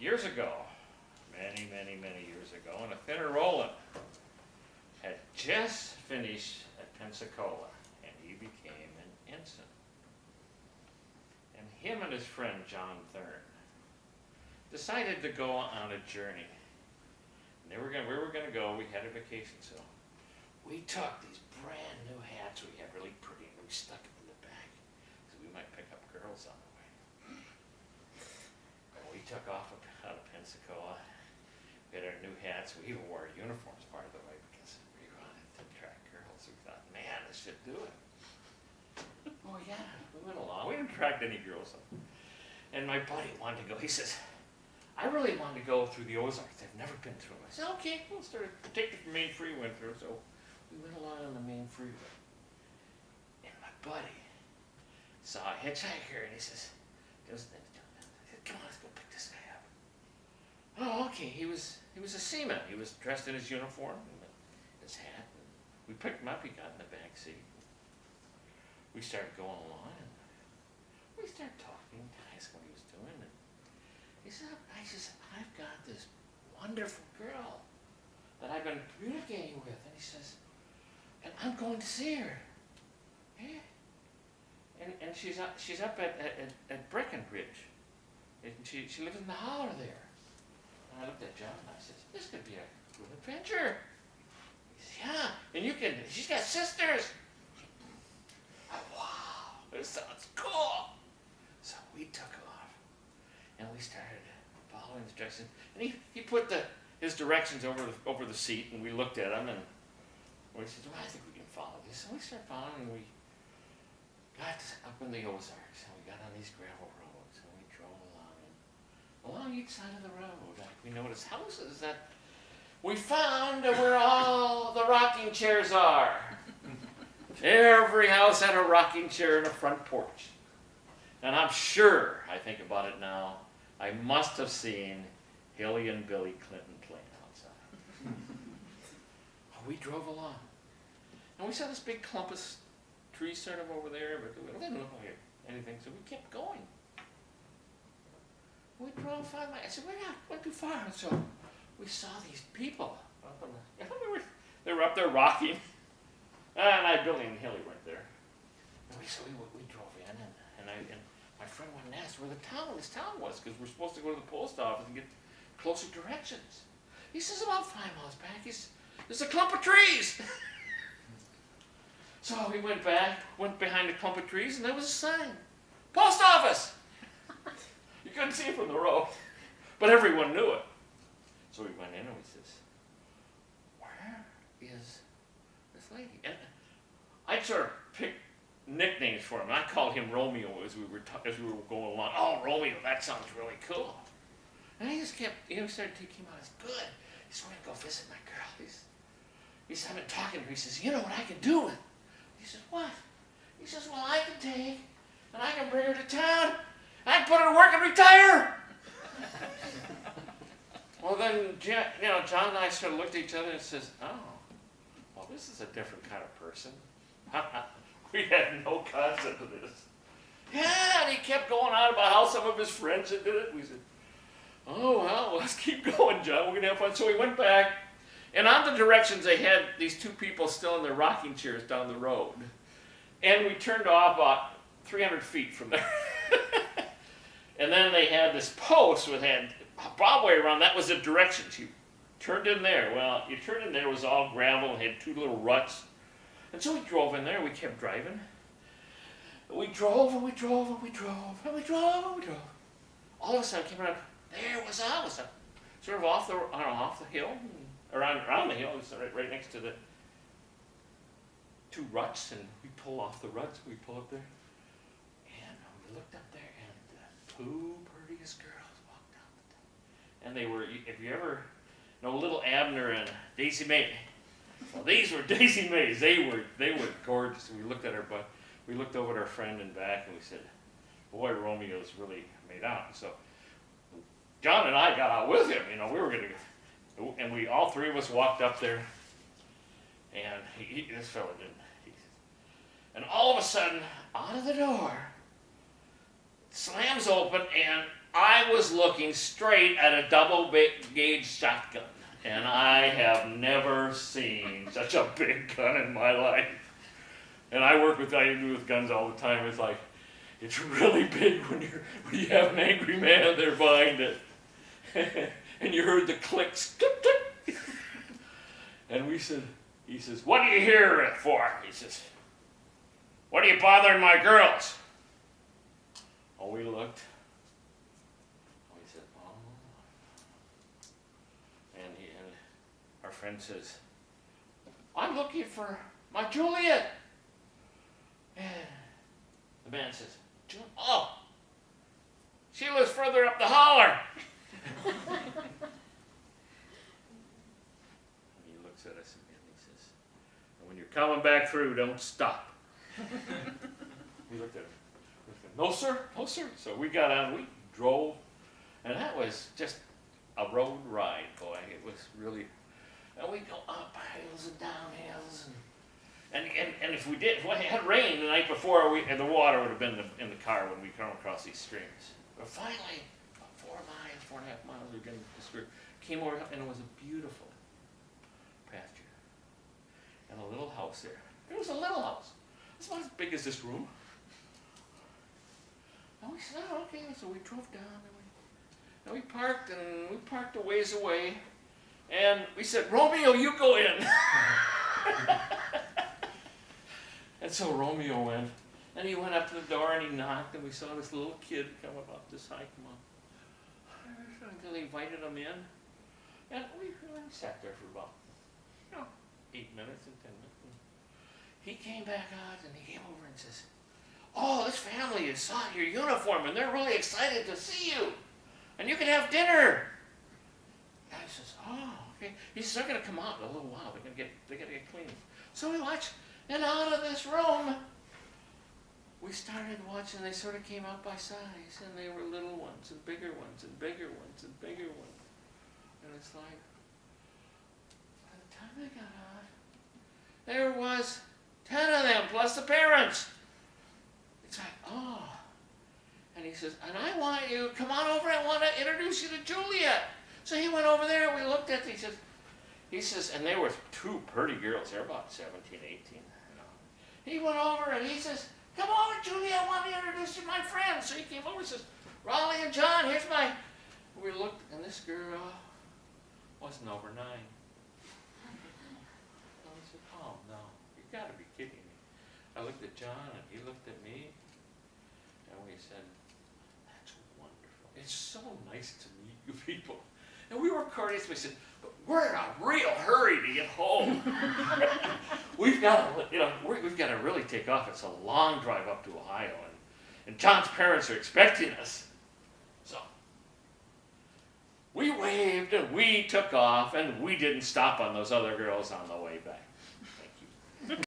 Years ago, many, many, many years ago, and a thinner Roland had just finished at Pensacola, and he became an ensign. And him and his friend John Thurn decided to go on a journey. And we were going to go. We had a vacation, so we took these brand new hats we had, really pretty, and we stuck them in the bag so we might pick up girls on the way. And we took off out of Pensacola. We had our new hats. We even wore our uniforms part of the way because we wanted to attract girls. We thought, man, this should do it. Oh yeah, we went along. We didn't attract any girls. And my buddy wanted to go. He says, I really wanted to go through the Ozarks. I've never been through them. I said, okay, we'll take the main freeway we went through. So we went along on the main freeway. And my buddy saw a hitchhiker, and he says, come on, let's go pick this guy up. Oh, okay. He was a seaman. He was dressed in his uniform and his hat. And we picked him up. He got in the back seat. We started going along, and we started talking. I asked what he was doing, and he said, I've got this wonderful girl that I've been communicating with. And he says, and I'm going to see her. Yeah. And she's up at Breckenridge. And she lives in the holler there. And I looked at John and I said, this could be a good adventure. He said, yeah, and she's got sisters. Wow, this sounds cool. So we took off and we started following his directions. And he put his directions over the seat, and we looked at them, and we said, well, I think we can follow this. And we started following, and we got up in the Ozarks, and we got on these gravel roads, and we drove along. And along each side of the road, we noticed houses that we found where all the rocking chairs are. Every house had a rocking chair and a front porch. And I'm sure, I think about it now, I must have seen Hilly and Billy Clinton playing outside. We drove along. And we saw this big clump of trees sort of over there, but it didn't look like anything, so we kept going. We drove 5 miles. I said, we're not went too far. And so we saw these people. They were up there rocking. And Billy and Hilly weren't there. And we drove in, and my friend went and asked where this town was, because we're supposed to go to the post office and get closer directions. He says, about 5 miles back, there's a clump of trees. So we went behind the clump of trees, and there was a sign. Post office! You couldn't see it from the road, but everyone knew it. So we went in, and we says, where is this lady? And I'd sort of picked nicknames for him. I called him Romeo as we were going along. Oh, Romeo, that sounds really cool. And he just kept, started taking him out. It's good. He said, we're going to go visit my girl. He said, I've been talking to her. He says, you know what I can do? He says, what? He says, well, I can take, and I can bring her to town. I can put her to work and retire. Well, then, John and I sort of looked at each other and says, oh, well, this is a different kind of person. We had no concept of this. Yeah, and he kept going on about how some of his friends had did it. We said, oh, well, let's keep going, John. We're going to have fun. So we went back, and on the directions, they had these two people still in their rocking chairs down the road. And we turned off about 300 feet from there. And then they had this post with a barbed around. That was the directions. You turned in there. Well, you turned in there. It was all gravel and had 2 little ruts. And so we drove in there. We kept driving. We drove and we drove and we drove and we drove and we drove. All of a sudden, came around. There was Alice, sort of off the hill, around the hill. It was right next to the 2 ruts, and we pull off the ruts. We pull up there, and we looked up there, and the 2 prettiest girls walked out the door. And they were, if you ever know Little Abner and Daisy May. Well, these were Daisy Mays. They were gorgeous. And we looked at her, but we looked over at our friend and back, and we said, "Boy, Romeo's really made out." So John and I got out with him. We were going to go, and we all 3 of us walked up there, and this fella didn't. And all of a sudden, out of the door, slams open, and I was looking straight at a double-gauge shotgun, and I have never seen such a big gun in my life. And I do with guns all the time. It's like, it's really big when you have an angry man there behind it. And you heard the clicks, click, click. And he says, what are you here for? He says, what are you bothering my girls? Oh, we looked. Oh, he said, oh. And our friend says, I'm looking for my Juliet. And the man says, oh, she lives further up the holler. And he looks at us again and he says, and when you're coming back through, don't stop. We looked at him. No, sir. No, sir. So we got on. We drove. And that was just a road ride, boy. It was really... And we go up hills and down hills. And if it had rained the night before, the water would have been in the car when we come across these streams. But finally, about 4.5 miles, we came over, and it was a beautiful pasture. And a little house there. It was a little house. It's about as big as this room. And we said, oh, okay. So we drove down, and we parked a ways away. And we said, Romeo, you go in. And so Romeo went, and he went up to the door, and he knocked, and we saw this little kid come about this high, come on. Until he invited him in. And we sat there for about, 8 minutes and 10 minutes. And he came back out, and he came over and says, oh, this family is saw your uniform, and they're really excited to see you. And you can have dinner. And I says, oh, okay. He says, they're going to come out in a little while. They got to get clean. So we watched, and out of this room, we started watching. They sort of came out by size, and they were little ones, and bigger ones, and bigger ones, and bigger ones. And it's like, by the time they got out, there was 10 of them, plus the parents. It's like, oh. And he says, and I want you, come on over, I want to introduce you to Juliet. So he went over there, and we looked at it, he says, and they were 2 pretty girls, they're about 17, 18. He went over, and he says, come over, Juliet, I want to introduce you to my friends. So he came over and says, Raleigh and John, here's my... We looked, and this girl wasn't over 9. And we said, oh, no, you got to be kidding me. I looked at John, and he looked at me, and we said, that's wonderful. It's so nice to meet you people. And we were courteous. We said, but we're in a real hurry to get home. We've got to really take off. It's a long drive up to Ohio, and John's parents are expecting us. So we waved, and we took off, and we didn't stop on those other girls on the way back.